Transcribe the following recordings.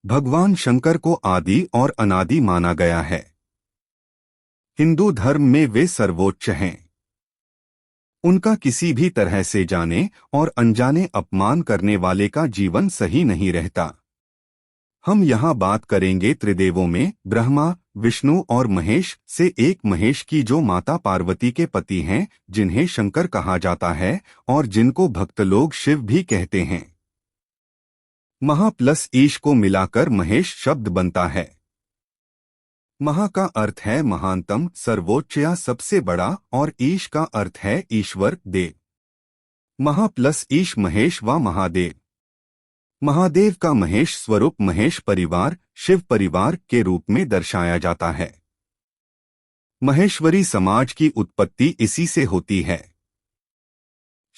भगवान शंकर को आदि और अनादि माना गया है। हिंदू धर्म में वे सर्वोच्च हैं। उनका किसी भी तरह से जाने और अनजाने अपमान करने वाले का जीवन सही नहीं रहता। हम यहाँ बात करेंगे त्रिदेवों में ब्रह्मा, विष्णु और महेश से एक महेश की जो माता पार्वती के पति हैं, जिन्हें शंकर कहा जाता है और जिनको भक्त लोग शिव भी कहते हैं। महा प्लस ईश को मिलाकर महेश शब्द बनता है। महा का अर्थ है महानतम, सर्वोच्च या सबसे बड़ा, और ईश का अर्थ है ईश्वर, देव। महा प्लस ईश महेश व महादेव। महादेव का महेश स्वरूप महेश परिवार, शिव परिवार के रूप में दर्शाया जाता है। महेश्वरी समाज की उत्पत्ति इसी से होती है।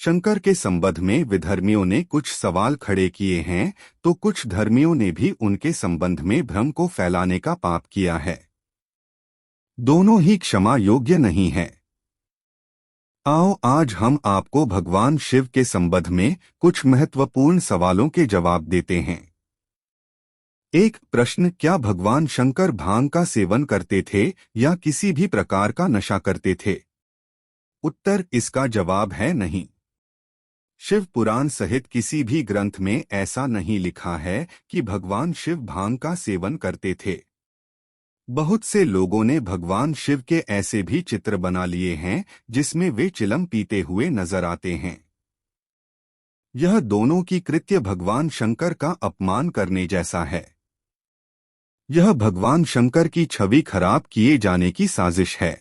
शंकर के संबंध में विधर्मियों ने कुछ सवाल खड़े किए हैं, तो कुछ धर्मियों ने भी उनके संबंध में भ्रम को फैलाने का पाप किया है। दोनों ही क्षमा योग्य नहीं है। आओ आज हम आपको भगवान शिव के संबंध में कुछ महत्वपूर्ण सवालों के जवाब देते हैं। एक प्रश्न, क्या भगवान शंकर भांग का सेवन करते थे या किसी भी प्रकार का नशा करते थे? उत्तर, इसका जवाब है नहीं। शिव पुराण सहित किसी भी ग्रंथ में ऐसा नहीं लिखा है कि भगवान शिव भांग का सेवन करते थे। बहुत से लोगों ने भगवान शिव के ऐसे भी चित्र बना लिए हैं जिसमें वे चिलम पीते हुए नजर आते हैं। यह दोनों की कृत्य भगवान शंकर का अपमान करने जैसा है। यह भगवान शंकर की छवि खराब किए जाने की साजिश है।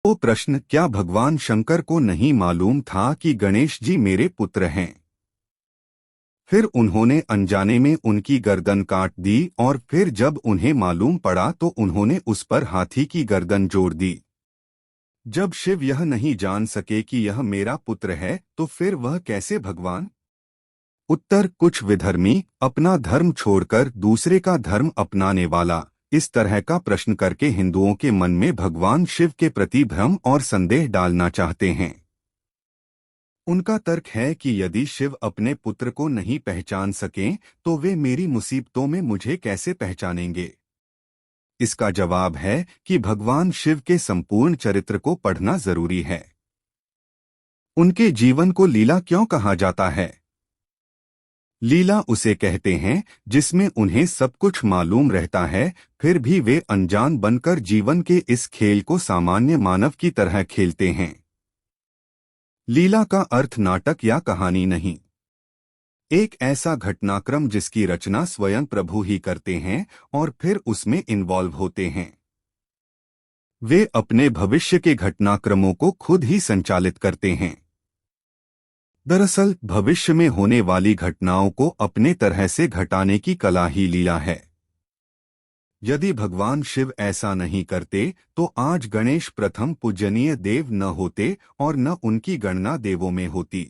तो प्रश्न, क्या भगवान शंकर को नहीं मालूम था कि गणेश जी मेरे पुत्र हैं? फिर उन्होंने अनजाने में उनकी गर्दन काट दी और फिर जब उन्हें मालूम पड़ा तो उन्होंने उस पर हाथी की गर्दन जोड़ दी। जब शिव यह नहीं जान सके कि यह मेरा पुत्र है तो फिर वह कैसे भगवान? उत्तर, कुछ विधर्मी अपना धर्म छोड़कर दूसरे का धर्म अपनाने वाला इस तरह का प्रश्न करके हिंदुओं के मन में भगवान शिव के प्रति भ्रम और संदेह डालना चाहते हैं। उनका तर्क है कि यदि शिव अपने पुत्र को नहीं पहचान सकें तो वे मेरी मुसीबतों में मुझे कैसे पहचानेंगे? इसका जवाब है कि भगवान शिव के संपूर्ण चरित्र को पढ़ना जरूरी है। उनके जीवन को लीला क्यों कहा जाता है? लीला उसे कहते हैं जिसमें उन्हें सब कुछ मालूम रहता है, फिर भी वे अनजान बनकर जीवन के इस खेल को सामान्य मानव की तरह खेलते हैं। लीला का अर्थ नाटक या कहानी नहीं। एक ऐसा घटनाक्रम जिसकी रचना स्वयं प्रभु ही करते हैं और फिर उसमें इन्वॉल्व होते हैं। वे अपने भविष्य के घटनाक्रमों को खुद ही संचालित करते हैं। दरअसल भविष्य में होने वाली घटनाओं को अपने तरह से घटाने की कला ही लीला है। यदि भगवान शिव ऐसा नहीं करते तो आज गणेश प्रथम पूजनीय देव न होते और न उनकी गणना देवों में होती।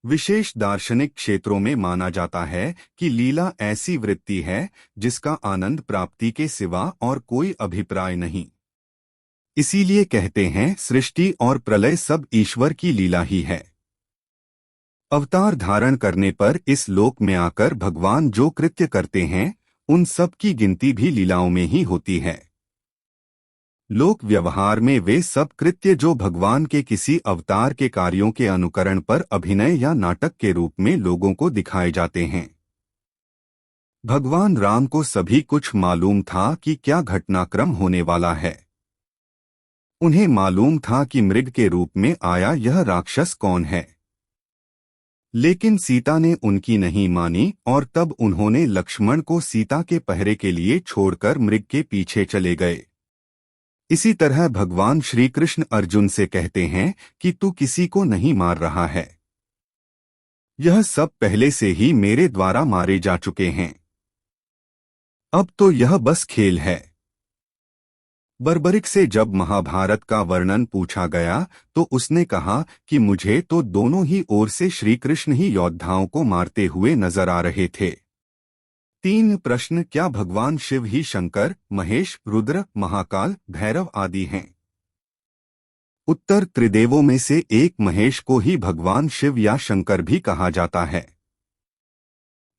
विशेष दार्शनिक क्षेत्रों में माना जाता है कि लीला ऐसी वृत्ति है जिसका आनंद प्राप्ति के सिवा और कोई अभिप्राय नहीं। इसीलिए कहते हैं सृष्टि और प्रलय सब ईश्वर की लीला ही है। अवतार धारण करने पर इस लोक में आकर भगवान जो कृत्य करते हैं उन सब की गिनती भी लीलाओं में ही होती है। लोक व्यवहार में वे सब कृत्य जो भगवान के किसी अवतार के कार्यों के अनुकरण पर अभिनय या नाटक के रूप में लोगों को दिखाए जाते हैं। भगवान राम को सभी कुछ मालूम था कि क्या घटनाक्रम होने वाला है। उन्हें मालूम था कि मृग के रूप में आया यह राक्षस कौन है। लेकिन सीता ने उनकी नहीं मानी और तब उन्होंने लक्ष्मण को सीता के पहरे के लिए छोड़कर मृग के पीछे चले गए। इसी तरह भगवान श्री कृष्ण अर्जुन से कहते हैं कि तू किसी को नहीं मार रहा है। यह सब पहले से ही मेरे द्वारा मारे जा चुके हैं। अब तो यह बस खेल है। बर्बरिक से जब महाभारत का वर्णन पूछा गया तो उसने कहा कि मुझे तो दोनों ही ओर से श्री कृष्ण ही योद्धाओं को मारते हुए नजर आ रहे थे। 3 प्रश्न, क्या भगवान शिव ही शंकर, महेश, रुद्र, महाकाल, भैरव आदि हैं? उत्तर, त्रिदेवों में से एक महेश को ही भगवान शिव या शंकर भी कहा जाता है।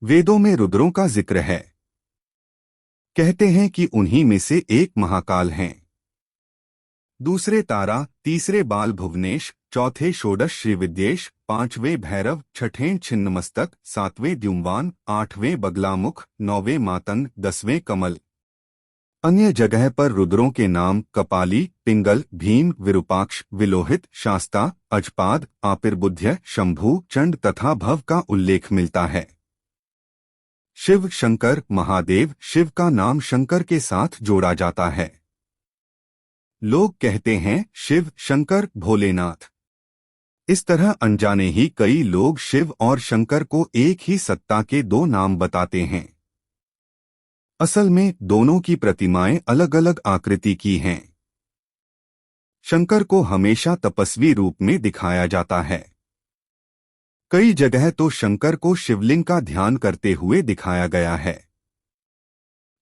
वेदों में रुद्रों का जिक्र है। कहते हैं कि उन्हीं में से एक महाकाल हैं। दूसरे तारा, तीसरे बाल भुवनेश, चौथे षोडश श्रीविद्येश, पांचवें भैरव, छठें छिन्नमस्तक, सातवें द्युम्वान, आठवें बगलामुख, नौवें मातंग, 10वें कमल। अन्य जगह पर रुद्रों के नाम कपाली, पिंगल, भीम, विरूपाक्ष, विलोहित, शास्ता, अजपाद, आपिर्बुध्य, शंभु, चंड तथा भव का उल्लेख मिलता है। शिव, शंकर, महादेव। शिव का नाम शंकर के साथ जोड़ा जाता है। लोग कहते हैं शिव, शंकर, भोलेनाथ। इस तरह अनजाने ही कई लोग शिव और शंकर को एक ही सत्ता के दो नाम बताते हैं। असल में दोनों की प्रतिमाएं अलग अलग आकृति की हैं। शंकर को हमेशा तपस्वी रूप में दिखाया जाता है। कई जगह तो शंकर को शिवलिंग का ध्यान करते हुए दिखाया गया है।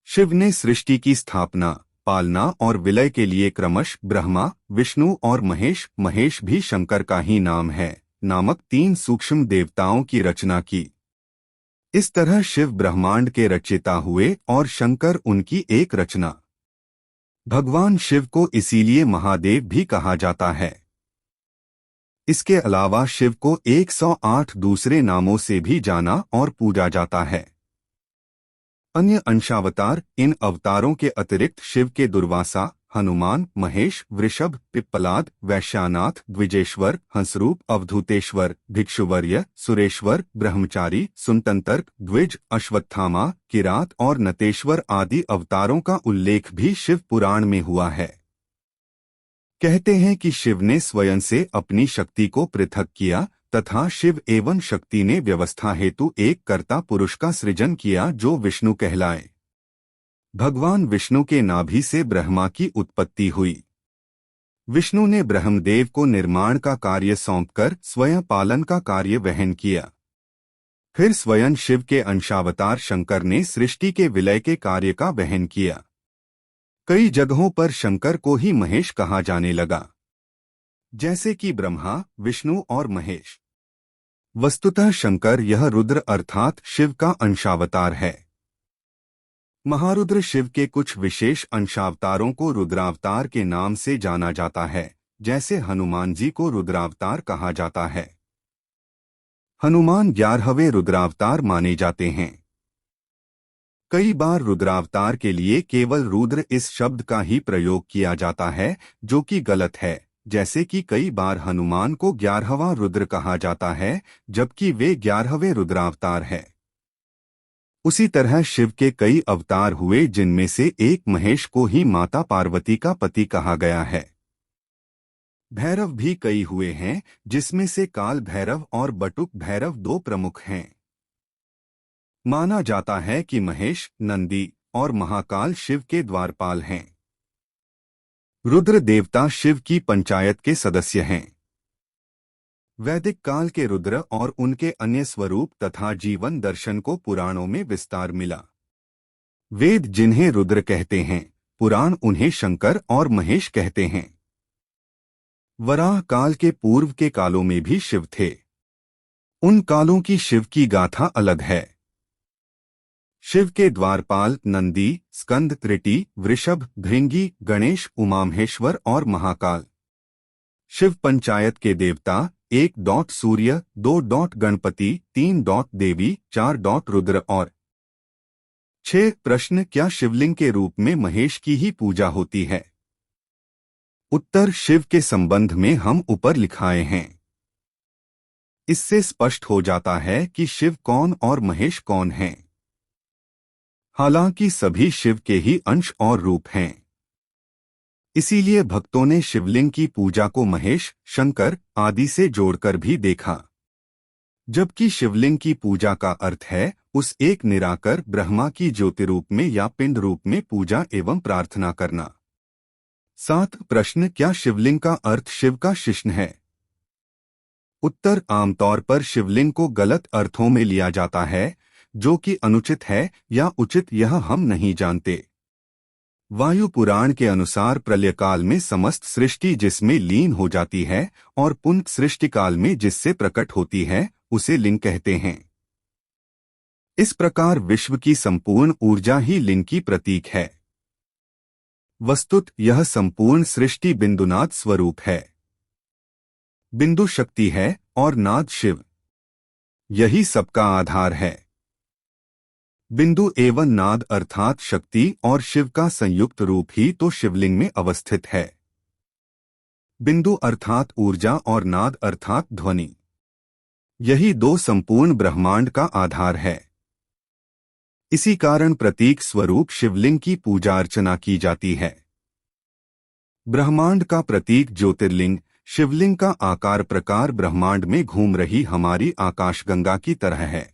शिव ने सृष्टि की स्थापना, पालना और विलय के लिए क्रमश ब्रह्मा, विष्णु और महेश, महेश भी शंकर का ही नाम है, नामक 3 सूक्ष्म देवताओं की रचना की। इस तरह शिव ब्रह्मांड के रचयिता हुए और शंकर उनकी एक रचना। भगवान शिव को इसीलिए महादेव भी कहा जाता है। इसके अलावा शिव को 108 दूसरे नामों से भी जाना और पूजा जाता है। अन्य अंशावतार। इन अवतारों के अतिरिक्त शिव के दुर्वासा, हनुमान, महेश, वृषभ, पिप्पलाद, वैश्यानाथ, द्विजेश्वर, हंसरूप, अवधूतेश्वर, भिक्षुवर्य, सुरेश्वर, ब्रह्मचारी, सुनतंतर्क, द्विज, अश्वत्थामा, किरात और नतेश्वर आदि अवतारों का उल्लेख भी शिव पुराण में हुआ है। कहते हैं कि शिव ने स्वयं से अपनी शक्ति को पृथक किया तथा शिव एवं शक्ति ने व्यवस्था हेतु एक कर्ता पुरुष का सृजन किया जो विष्णु कहलाए। भगवान विष्णु के नाभि से ब्रह्मा की उत्पत्ति हुई। विष्णु ने ब्रह्मदेव को निर्माण का कार्य सौंपकर स्वयं पालन का कार्य वहन किया। फिर स्वयं शिव के अंशावतार शंकर ने सृष्टि के विलय के कार्य का वहन किया। कई जगहों पर शंकर को ही महेश कहा जाने लगा, जैसे कि ब्रह्मा, विष्णु और महेश। वस्तुतः शंकर यह रुद्र अर्थात शिव का अंशावतार है। महारुद्र शिव के कुछ विशेष अंशावतारों को रुद्रावतार के नाम से जाना जाता है, जैसे हनुमान जी को रुद्रावतार कहा जाता है। हनुमान 11वें रुद्रावतार माने जाते हैं। कई बार रुद्रावतार के लिए केवल रुद्र इस शब्द का ही प्रयोग किया जाता है, जो कि गलत है। जैसे कि कई बार हनुमान को 11वां रुद्र कहा जाता है, जबकि वे 11वें रुद्रावतार है। उसी तरह शिव के कई अवतार हुए, जिनमें से एक महेश को ही माता पार्वती का पति कहा गया है। भैरव भी कई हुए हैं, जिसमें से काल भैरव और बटुक भैरव 2 प्रमुख हैं। माना जाता है कि महेश, नंदी और महाकाल शिव के द्वारपाल हैं। रुद्र देवता शिव की पंचायत के सदस्य हैं। वैदिक काल के रुद्र और उनके अन्य स्वरूप तथा जीवन दर्शन को पुराणों में विस्तार मिला। वेद जिन्हें रुद्र कहते हैं, पुराण उन्हें शंकर और महेश कहते हैं। वराह काल के पूर्व के कालों में भी शिव थे। उन कालों की शिव की गाथा अलग है। शिव के द्वारपाल नंदी, स्कंद, त्रिटी, वृषभ, भृंगी, गणेश, उमामहेश्वर और महाकाल। शिव पंचायत के देवता 1 सूर्य, 2 गणपति, 3 देवी, 4 रुद्र और 6 प्रश्न। क्या शिवलिंग के रूप में महेश की ही पूजा होती है? उत्तर शिव के संबंध में हम ऊपर लिखाए हैं। इससे स्पष्ट हो जाता है कि शिव कौन और महेश कौन हैं। हालांकि सभी शिव के ही अंश और रूप हैं। इसीलिए भक्तों ने शिवलिंग की पूजा को महेश, शंकर आदि से जोड़कर भी देखा। जबकि शिवलिंग की पूजा का अर्थ है उस एक निराकर ब्रह्मा की ज्योति रूप में या पिंड रूप में पूजा एवं प्रार्थना करना। 7 प्रश्न। क्या शिवलिंग का अर्थ शिव का शिश्न है? उत्तर आमतौर पर शिवलिंग को गलत अर्थों में लिया जाता है, जो कि अनुचित है या उचित यह हम नहीं जानते। वायु पुराण के अनुसार प्रलय काल में समस्त सृष्टि जिसमें लीन हो जाती है और पुनः सृष्टि काल में जिससे प्रकट होती है, उसे लिंग कहते हैं। इस प्रकार विश्व की संपूर्ण ऊर्जा ही लिंग की प्रतीक है। वस्तुत यह संपूर्ण सृष्टि बिंदुनाद स्वरूप है। बिंदु शक्ति है और नाद शिव, यही सबका आधार है। बिंदु एवं नाद अर्थात शक्ति और शिव का संयुक्त रूप ही तो शिवलिंग में अवस्थित है। बिंदु अर्थात ऊर्जा और नाद अर्थात ध्वनि, यही दो संपूर्ण ब्रह्मांड का आधार है। इसी कारण प्रतीक स्वरूप शिवलिंग की पूजा अर्चना की जाती है। ब्रह्मांड का प्रतीक ज्योतिर्लिंग, शिवलिंग का आकार प्रकार ब्रह्मांड में घूम रही हमारी आकाशगंगा की तरह है।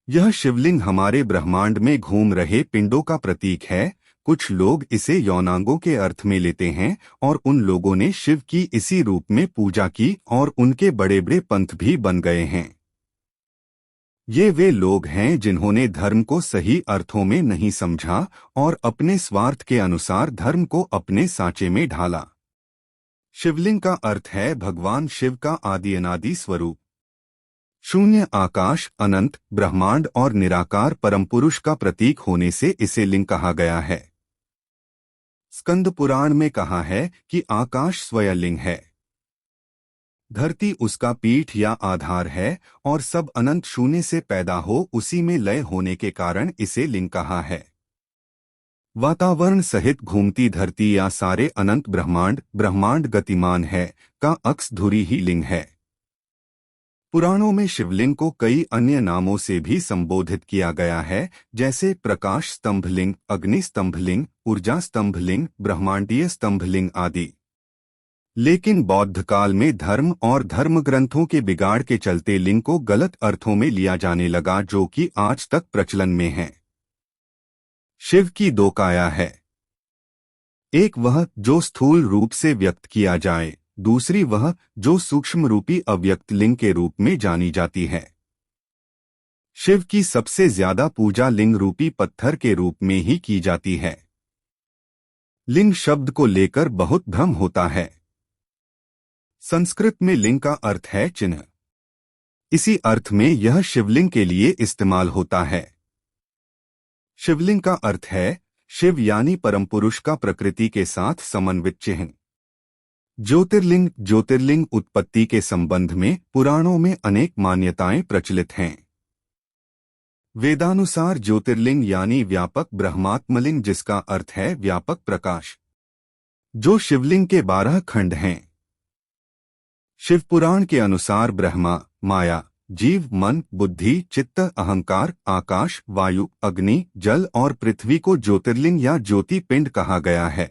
यह शिवलिंग हमारे ब्रह्मांड में घूम रहे पिंडों का प्रतीक है। कुछ लोग इसे यौनांगों के अर्थ में लेते हैं और उन लोगों ने शिव की इसी रूप में पूजा की और उनके बड़े बड़े पंथ भी बन गए हैं। ये वे लोग हैं जिन्होंने धर्म को सही अर्थों में नहीं समझा और अपने स्वार्थ के अनुसार धर्म को अपने सांचे में ढाला। शिवलिंग का अर्थ है भगवान शिव का आदि अनादि स्वरूप। शून्य आकाश, अनंत ब्रह्मांड और निराकार परमपुरुष का प्रतीक होने से इसे लिंग कहा गया है। स्कंद पुराण में कहा है कि आकाश स्वयं लिंग है, धरती उसका पीठ या आधार है और सब अनंत शून्य से पैदा हो उसी में लय होने के कारण इसे लिंग कहा है। वातावरण सहित घूमती धरती या सारे अनंत ब्रह्मांड गतिमान है का अक्स धुरी ही लिंग है। पुराणों में शिवलिंग को कई अन्य नामों से भी संबोधित किया गया है, जैसे प्रकाश स्तंभलिंग, अग्नि स्तंभलिंग, ऊर्जा स्तंभलिंग, ब्रह्मांडीय स्तंभलिंग आदि। लेकिन बौद्ध काल में धर्म और धर्म ग्रंथों के बिगाड़ के चलते लिंग को गलत अर्थों में लिया जाने लगा, जो कि आज तक प्रचलन में है। शिव की दो काया है, एक वह जो स्थूल रूप से व्यक्त किया जाए, दूसरी वह जो सूक्ष्म रूपी अव्यक्त लिंग के रूप में जानी जाती है। शिव की सबसे ज्यादा पूजा लिंग रूपी पत्थर के रूप में ही की जाती है। लिंग शब्द को लेकर बहुत भ्रम होता है। संस्कृत में लिंग का अर्थ है चिन्ह, इसी अर्थ में यह शिवलिंग के लिए इस्तेमाल होता है। शिवलिंग का अर्थ है शिव यानी परमपुरुष का प्रकृति के साथ समन्वित चिन्ह। ज्योतिर्लिंग उत्पत्ति के संबंध में पुराणों में अनेक मान्यताएं प्रचलित हैं। वेदानुसार ज्योतिर्लिंग यानी व्यापक ब्रह्मात्मलिंग, जिसका अर्थ है व्यापक प्रकाश, जो शिवलिंग के 12 खंड हैं। शिवपुराण के अनुसार ब्रह्मा, माया, जीव, मन, बुद्धि, चित्त, अहंकार, आकाश, वायु, अग्नि, जल और पृथ्वी को ज्योतिर्लिंग या ज्योति पिंड कहा गया है।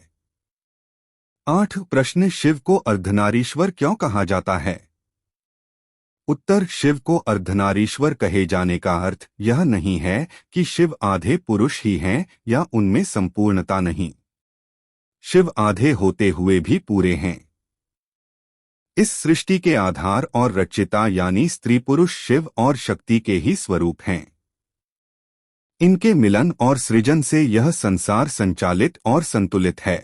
8 प्रश्न, शिव को अर्धनारीश्वर क्यों कहा जाता है? उत्तर, शिव को अर्धनारीश्वर कहे जाने का अर्थ यह नहीं है कि शिव आधे पुरुष ही हैं या उनमें संपूर्णता नहीं। शिव आधे होते हुए भी पूरे हैं। इस सृष्टि के आधार और रचयिता यानी स्त्री पुरुष शिव और शक्ति के ही स्वरूप हैं। इनके मिलन और सृजन से यह संसार संचालित और संतुलित है।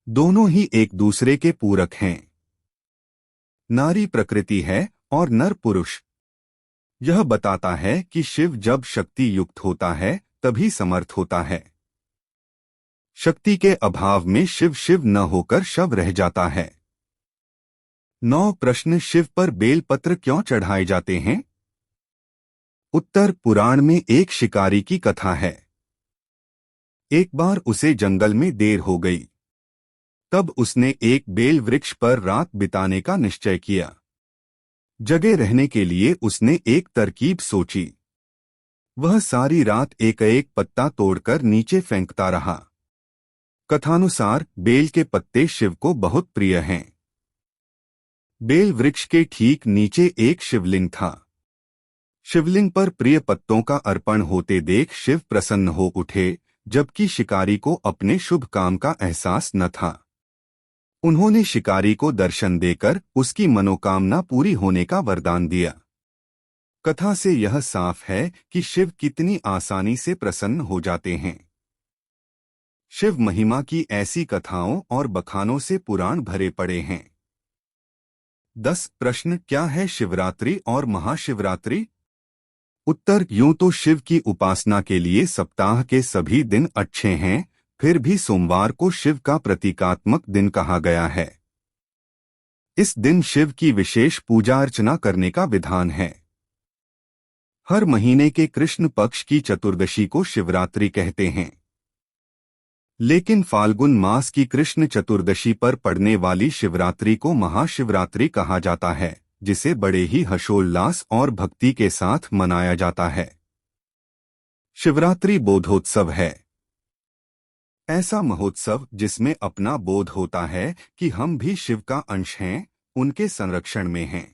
दोनों ही एक दूसरे के पूरक हैं। नारी प्रकृति है और नर पुरुष। यह बताता है कि शिव जब शक्ति युक्त होता है तभी समर्थ होता है। शक्ति के अभाव में शिव शिव न होकर शव रह जाता है। 9 प्रश्न, शिव पर बेलपत्र क्यों चढ़ाए जाते हैं? उत्तर, पुराण में एक शिकारी की कथा है। एक बार उसे जंगल में देर हो गई, तब उसने एक बेल वृक्ष पर रात बिताने का निश्चय किया। जगे रहने के लिए उसने एक तरकीब सोची। वह सारी रात एक एक पत्ता तोड़कर नीचे फेंकता रहा। कथानुसार बेल के पत्ते शिव को बहुत प्रिय हैं। बेल वृक्ष के ठीक नीचे एक शिवलिंग था। शिवलिंग पर प्रिय पत्तों का अर्पण होते देख शिव प्रसन्न हो उठे, जबकि शिकारी को अपने शुभ काम का एहसास न था। उन्होंने शिकारी को दर्शन देकर उसकी मनोकामना पूरी होने का वरदान दिया। कथा से यह साफ है कि शिव कितनी आसानी से प्रसन्न हो जाते हैं। शिव महिमा की ऐसी कथाओं और बखानों से पुराण भरे पड़े हैं। 10 प्रश्न, क्या है शिवरात्रि और महाशिवरात्रि? उत्तर: यूं तो शिव की उपासना के लिए सप्ताह के सभी दिन अच्छे हैं, फिर भी सोमवार को शिव का प्रतीकात्मक दिन कहा गया है। इस दिन शिव की विशेष पूजा अर्चना करने का विधान है। हर महीने के कृष्ण पक्ष की चतुर्दशी को शिवरात्रि कहते हैं, लेकिन फाल्गुन मास की कृष्ण चतुर्दशी पर पड़ने वाली शिवरात्रि को महाशिवरात्रि कहा जाता है, जिसे बड़े ही हर्षोल्लास और भक्ति के साथ मनाया जाता है। शिवरात्रि बोधोत्सव है ऐसा महोत्सव जिसमें अपना बोध होता है कि हम भी शिव का अंश हैं, उनके संरक्षण में हैं।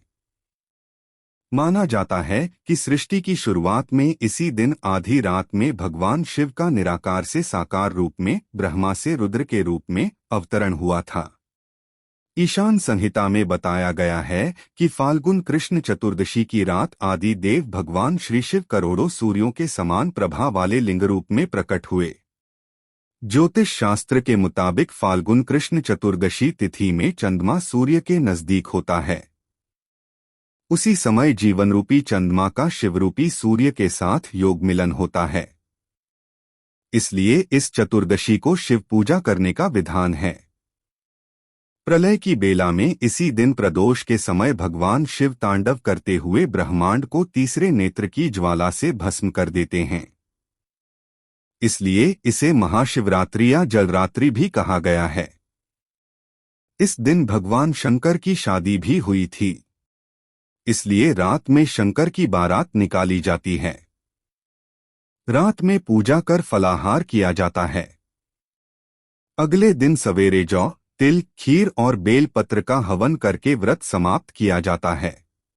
माना जाता है कि सृष्टि की शुरुआत में इसी दिन आधी रात में भगवान शिव का निराकार से साकार रूप में ब्रह्मा से रुद्र के रूप में अवतरण हुआ था। ईशान संहिता में बताया गया है कि फाल्गुन कृष्ण चतुर्दशी की रात आदि देव भगवान श्री शिव करोड़ों सूर्यों के समान प्रभा वाले लिंग रूप में प्रकट हुए। ज्योतिष शास्त्र के मुताबिक फाल्गुन कृष्ण चतुर्दशी तिथि में चंद्रमा सूर्य के नजदीक होता है। उसी समय जीवन रूपी चंद्रमा का शिवरूपी सूर्य के साथ योग मिलन होता है। इसलिए इस चतुर्दशी को शिव पूजा करने का विधान है। प्रलय की बेला में इसी दिन प्रदोष के समय भगवान शिव तांडव करते हुए ब्रह्मांड को तीसरे नेत्र की ज्वाला से भस्म कर देते हैं। इसलिए इसे महाशिवरात्रि या जलरात्रि भी कहा गया है। इस दिन भगवान शंकर की शादी भी हुई थी, इसलिए रात में शंकर की बारात निकाली जाती है। रात में पूजा कर फलाहार किया जाता है। अगले दिन सवेरे जौ, तिल, खीर और बेल पत्र का हवन करके व्रत समाप्त किया जाता है।